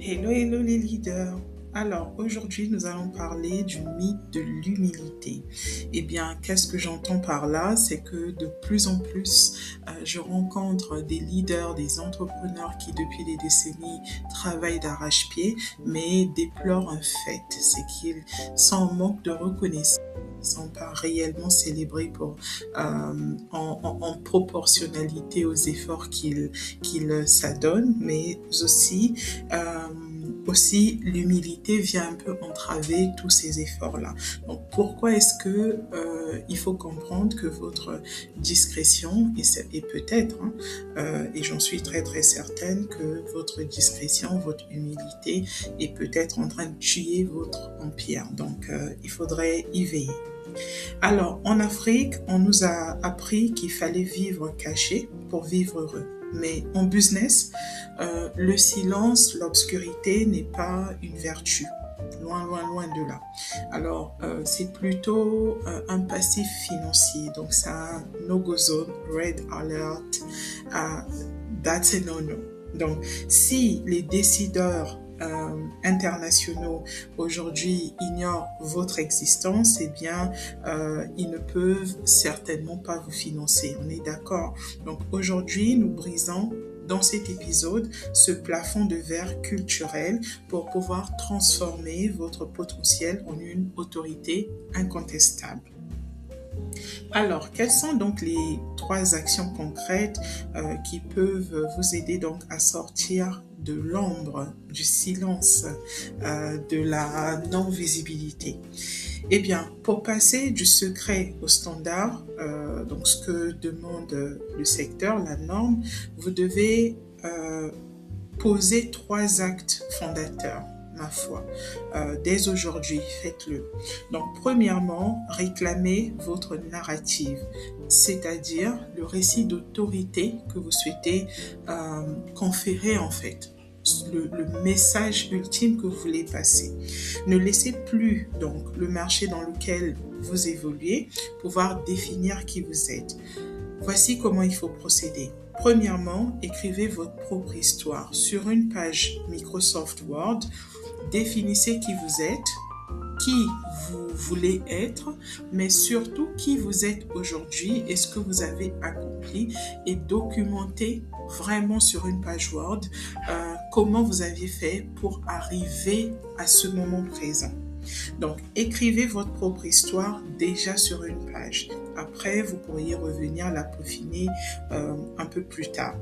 Hello, hello les leaders. Alors aujourd'hui, nous allons parler du mythe de l'humilité. Eh bien, qu'est-ce que j'entends par là? C'est que de plus en plus, je rencontre des leaders, des entrepreneurs qui depuis des décennies travaillent d'arrache-pied, mais déplorent un fait, c'est qu'ils sont en manque de reconnaissance. Ils ne sont pas réellement célébrés en proportionnalité aux efforts qu'ils s'adonnent, mais euh, aussi l'humilité vient un peu entraver tous ces efforts-là. Donc pourquoi est-ce que il faut comprendre que votre discrétion, et peut-être, et j'en suis très très certaine, que votre discrétion, votre humilité est peut-être en train de tuer votre empire. Donc il faudrait y veiller. Alors, en Afrique, on nous a appris qu'il fallait vivre caché pour vivre heureux. Mais en business, le silence, l'obscurité n'est pas une vertu. Loin, loin, loin de là. Alors, c'est plutôt un passif financier. Donc, ça, no-go zone, red alert, that's a no-no. Donc, si les décideurs internationaux aujourd'hui ignorent votre existence, eh bien, ils ne peuvent certainement pas vous financer. On est d'accord? Donc aujourd'hui, nous brisons dans cet épisode ce plafond de verre culturel pour pouvoir transformer votre potentiel en une autorité incontestable. Alors, quelles sont donc les trois actions concrètes qui peuvent vous aider donc à sortir de l'ombre, du silence, de la non-visibilité? Eh bien, pour passer du secret au standard, donc ce que demande le secteur, la norme, vous devez poser trois actes fondateurs, ma foi. Dès aujourd'hui, faites-le. Donc, premièrement, réclamez votre narrative, c'est-à-dire le récit d'autorité que vous souhaitez conférer en fait. Le message ultime que vous voulez passer. Ne laissez plus donc le marché dans lequel vous évoluez pouvoir définir qui vous êtes. Voici comment il faut procéder. Premièrement, écrivez votre propre histoire. Sur une page Microsoft Word, définissez qui vous êtes, qui vous voulez être, mais surtout qui vous êtes aujourd'hui et ce que vous avez accompli, et documentez vraiment sur une page Word comment vous aviez fait pour arriver à ce moment présent. Donc, écrivez votre propre histoire déjà sur une page. Après, vous pourriez revenir la peaufiner un peu plus tard.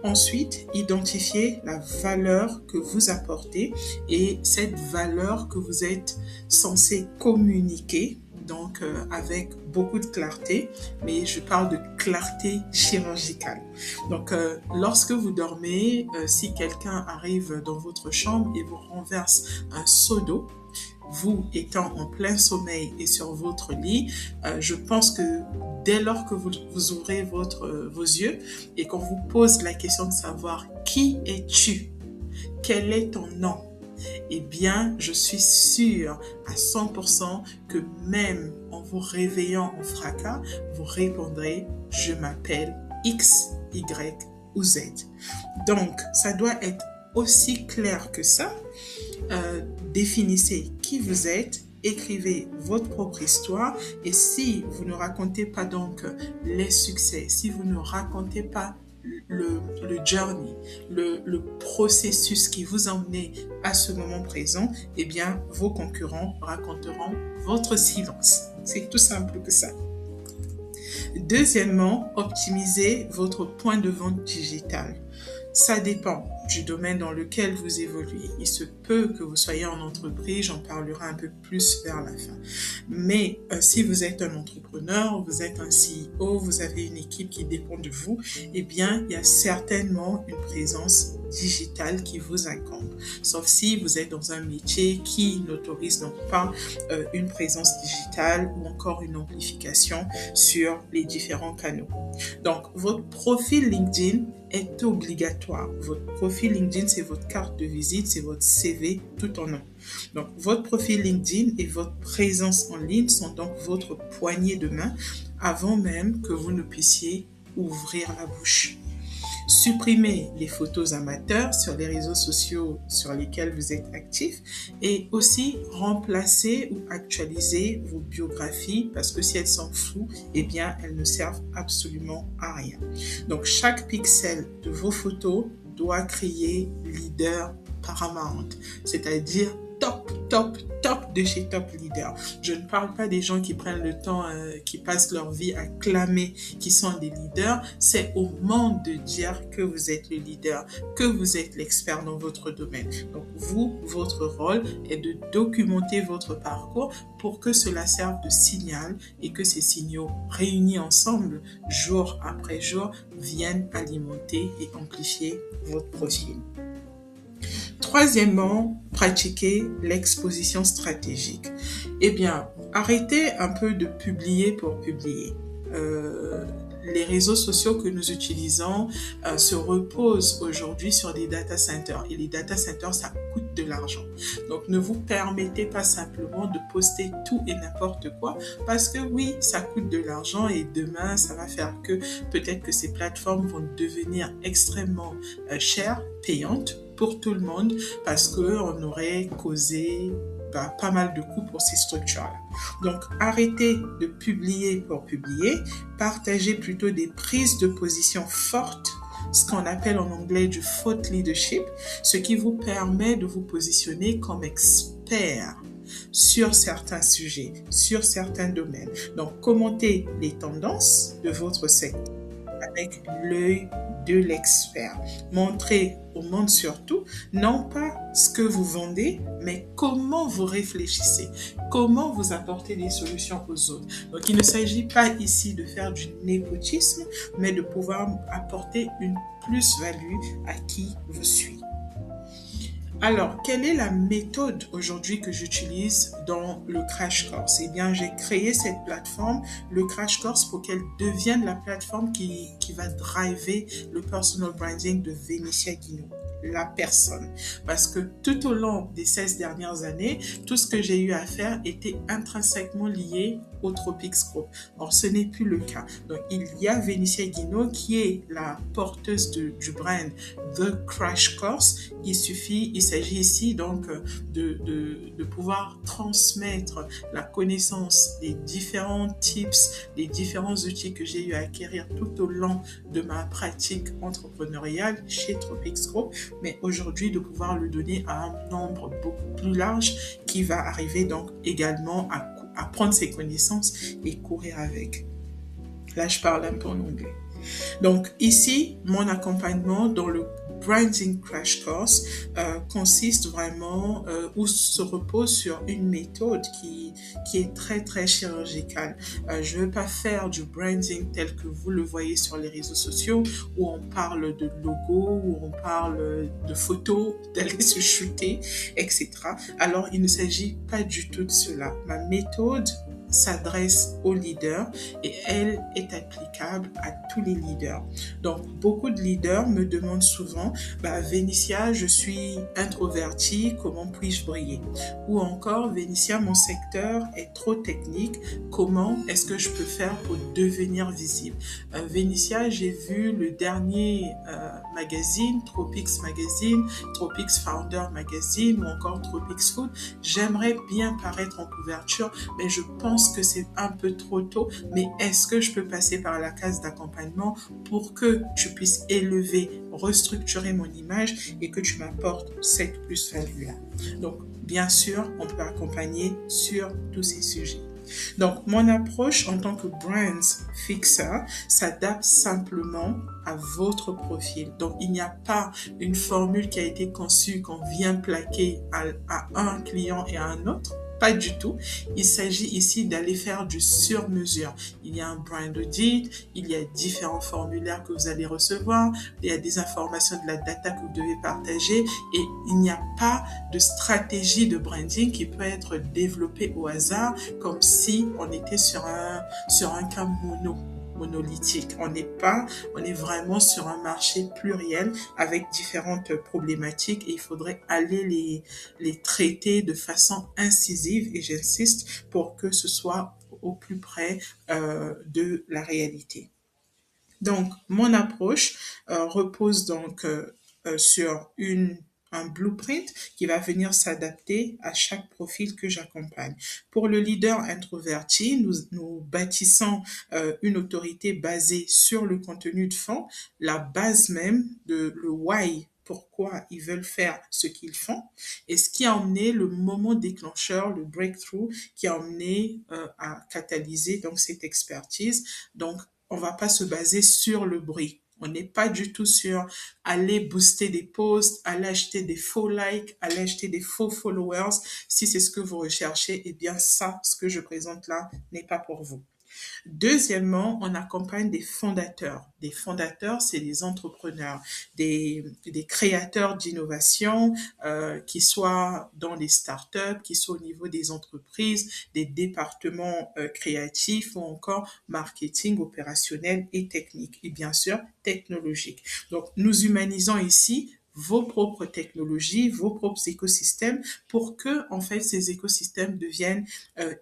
Ensuite, identifiez la valeur que vous apportez et cette valeur que vous êtes censé communiquer, donc avec beaucoup de clarté, mais je parle de clarté chirurgicale. Donc, lorsque vous dormez, si quelqu'un arrive dans votre chambre et vous renverse un seau d'eau, vous étant en plein sommeil et sur votre lit, je pense que dès lors que vous ouvrez vos yeux et qu'on vous pose la question de savoir qui es-tu, quel est ton nom, eh bien, je suis sûre à 100% que même en vous réveillant en fracas, vous répondrez « Je m'appelle X, Y ou Z ». Donc, ça doit être aussi clair que ça. Définissez qui vous êtes, écrivez votre propre histoire, et si vous ne racontez pas donc les succès, si vous ne racontez pas le journey, le processus qui vous a emmené à ce moment présent, eh bien vos concurrents raconteront votre silence. C'est tout simple que ça. Deuxièmement, optimisez votre point de vente digital. Ça dépend du domaine dans lequel vous évoluez. Il se peut que vous soyez en entreprise, j'en parlerai un peu plus vers la fin. Mais si vous êtes un entrepreneur, vous êtes un CEO, vous avez une équipe qui dépend de vous, eh bien, il y a certainement une présence digitale qui vous incombe. Sauf si vous êtes dans un métier qui n'autorise donc pas une présence digitale ou encore une amplification sur les différents canaux. Donc, votre profil LinkedIn est obligatoire. Votre profil LinkedIn, c'est votre carte de visite, c'est votre CV tout en un. Donc, votre profil LinkedIn et votre présence en ligne sont donc votre poignée de main avant même que vous ne puissiez ouvrir la bouche. Supprimez les photos amateurs sur les réseaux sociaux sur lesquels vous êtes actif et aussi remplacez ou actualisez vos biographies parce que si elles sont floues, eh bien, elles ne servent absolument à rien. Donc, chaque pixel de vos photos doit crier leader paramount, c'est-à-dire top, top, top de chez Top Leader. Je ne parle pas des gens qui prennent le temps, qui passent leur vie à clamer qui sont des leaders. C'est au monde de dire que vous êtes le leader, que vous êtes l'expert dans votre domaine. Donc vous, votre rôle est de documenter votre parcours pour que cela serve de signal et que ces signaux réunis ensemble, jour après jour, viennent alimenter et amplifier votre profil. Troisièmement, pratiquer l'exposition stratégique. Eh bien, arrêtez un peu de publier pour publier. Les réseaux sociaux que nous utilisons se reposent aujourd'hui sur des data centers. Et les data centers, ça coûte de l'argent. Donc, ne vous permettez pas simplement de poster tout et n'importe quoi parce que oui, ça coûte de l'argent et demain, ça va faire que peut-être que ces plateformes vont devenir extrêmement chères, payantes pour tout le monde parce qu'on aurait causé pas mal de coûts pour ces structures-là. Donc, arrêtez de publier pour publier, partagez plutôt des prises de position fortes, ce qu'on appelle en anglais du thought leadership, ce qui vous permet de vous positionner comme expert sur certains sujets, sur certains domaines. Donc, commentez les tendances de votre secteur avec l'œil de l'expert. Montrez au monde surtout, non pas ce que vous vendez, mais comment vous réfléchissez, comment vous apportez des solutions aux autres. Donc, il ne s'agit pas ici de faire du népotisme, mais de pouvoir apporter une plus-value à qui vous suit. Alors, quelle est la méthode aujourd'hui que j'utilise dans le Crash Course? Eh bien, j'ai créé cette plateforme, le Crash Course, pour qu'elle devienne la plateforme qui va driver le personal branding de Vénitia Guinaud, la personne. Parce que tout au long des 16 dernières années, tout ce que j'ai eu à faire était intrinsèquement lié au Tropics Group. Or, ce n'est plus le cas. Donc, il y a Vénitia Guinaud qui est la porteuse du brand The Crash Course. Il s'agit ici donc de pouvoir transmettre la connaissance des différents tips, des différents outils que j'ai eu à acquérir tout au long de ma pratique entrepreneuriale chez Tropics Group, mais aujourd'hui de pouvoir le donner à un nombre beaucoup plus large qui va arriver donc également à prendre ses connaissances et courir avec. Là, je parle un peu en anglais. Donc ici, mon accompagnement dans le Branding Crash Course consiste vraiment ou se repose sur une méthode qui est très très chirurgicale. Je ne veux pas faire du branding tel que vous le voyez sur les réseaux sociaux où on parle de logo, où on parle de photos, d'aller se shooter, etc. Alors il ne s'agit pas du tout de cela. Ma méthode s'adresse aux leaders et elle est applicable à tous les leaders. Donc, beaucoup de leaders me demandent souvent, Vénitia, je suis introvertie, comment puis-je briller? Ou encore, Vénitia, mon secteur est trop technique, comment est-ce que je peux faire pour devenir visible? Vénitia, j'ai vu le dernier magazine, Tropics Magazine, Tropics Founder Magazine ou encore Tropics Food. J'aimerais bien paraître en couverture, mais je pense que c'est un peu trop tôt, mais est-ce que je peux passer par la case d'accompagnement pour que tu puisses élever, restructurer mon image et que tu m'apportes cette plus-value-là? Donc, bien sûr, on peut accompagner sur tous ces sujets. Donc, mon approche en tant que Brands Fixer s'adapte simplement à votre profil. Donc, il n'y a pas une formule qui a été conçue qu'on vient plaquer à un client et à un autre. Pas du tout. Il s'agit ici d'aller faire du sur-mesure. Il y a un brand audit, il y a différents formulaires que vous allez recevoir, il y a des informations de la data que vous devez partager et il n'y a pas de stratégie de branding qui peut être développée au hasard comme si on était sur un cas monolithique. On est vraiment sur un marché pluriel avec différentes problématiques et il faudrait aller les traiter de façon incisive et j'insiste pour que ce soit au plus près de la réalité. Donc, mon approche repose donc sur un blueprint qui va venir s'adapter à chaque profil que j'accompagne. Pour le leader introverti, nous bâtissons une autorité basée sur le contenu de fond, la base même de le why, pourquoi ils veulent faire ce qu'ils font, et ce qui a emmené le moment déclencheur, le breakthrough, qui a emmené à catalyser donc cette expertise. Donc, on va pas se baser sur le bruit. On n'est pas du tout sur aller booster des posts, aller acheter des faux likes, aller acheter des faux followers. Si c'est ce que vous recherchez, eh bien ça, ce que je présente là, n'est pas pour vous. Deuxièmement, on accompagne des fondateurs. Des fondateurs, c'est des entrepreneurs, des créateurs d'innovation, qui soient dans les startups, qui soient au niveau des entreprises, des départements créatifs ou encore marketing, opérationnel et technique. Et bien sûr, technologique. Donc, nous humanisons ici vos propres technologies, vos propres écosystèmes pour que, en fait, ces écosystèmes deviennent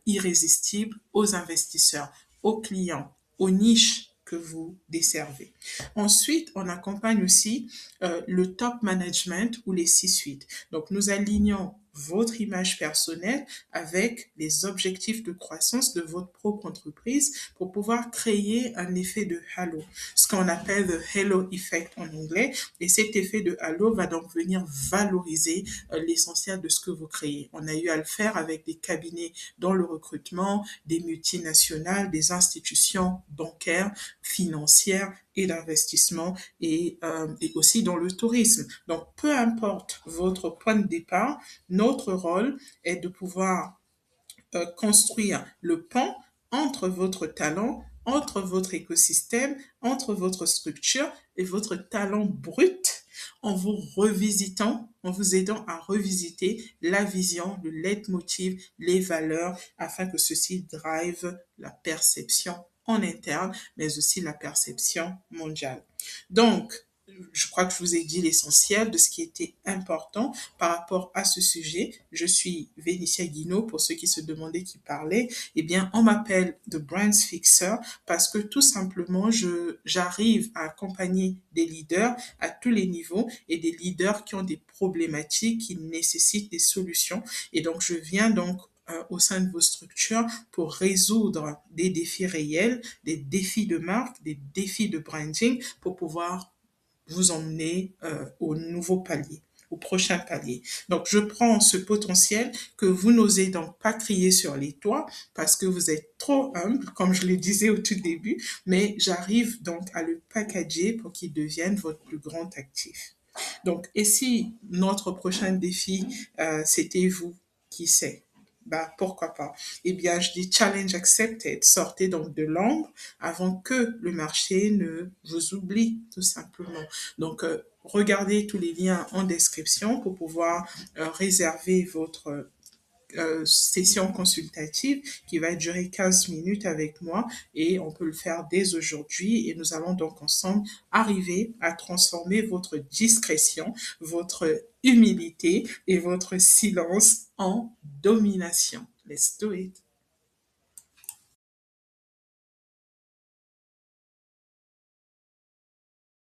irrésistibles aux investisseurs, aux clients, aux niches que vous desservez. Ensuite, on accompagne aussi le top management ou les C-suites. Donc, nous alignons votre image personnelle avec les objectifs de croissance de votre propre entreprise pour pouvoir créer un effet de halo, ce qu'on appelle le halo effect en anglais. Et cet effet de halo va donc venir valoriser l'essentiel de ce que vous créez. On a eu à le faire avec des cabinets dans le recrutement, des multinationales, des institutions bancaires, financières et d'investissement et aussi dans le tourisme. Donc, peu importe votre point de départ, notre rôle est de pouvoir construire le pont entre votre talent, entre votre écosystème, entre votre structure et votre talent brut en vous revisitant, en vous aidant à revisiter la vision, le leitmotiv, les valeurs, afin que ceci drive la perception en interne, mais aussi la perception mondiale. Donc, je crois que je vous ai dit l'essentiel de ce qui était important par rapport à ce sujet. Je suis Vénitia Guinaud, pour ceux qui se demandaient qui parlait. Eh bien, on m'appelle The Brands Fixer parce que tout simplement, j'arrive à accompagner des leaders à tous les niveaux et des leaders qui ont des problématiques, qui nécessitent des solutions. Et donc, je viens donc au sein de vos structures pour résoudre des défis réels, des défis de marque, des défis de branding pour pouvoir vous emmener au nouveau palier, au prochain palier. Donc, je prends ce potentiel que vous n'osez donc pas crier sur les toits parce que vous êtes trop humble, comme je le disais au tout début, mais j'arrive donc à le packager pour qu'il devienne votre plus grand actif. Donc, et si notre prochain défi, c'était vous, qui sait? Bah, pourquoi pas? Eh bien, je dis challenge accepted. Sortez donc de l'ombre avant que le marché ne vous oublie, tout simplement. Donc, regardez tous les liens en description pour pouvoir réserver votre session consultative qui va durer 15 minutes avec moi et on peut le faire dès aujourd'hui et nous allons donc ensemble arriver à transformer votre discrétion, votre humilité et votre silence en domination. Let's do it.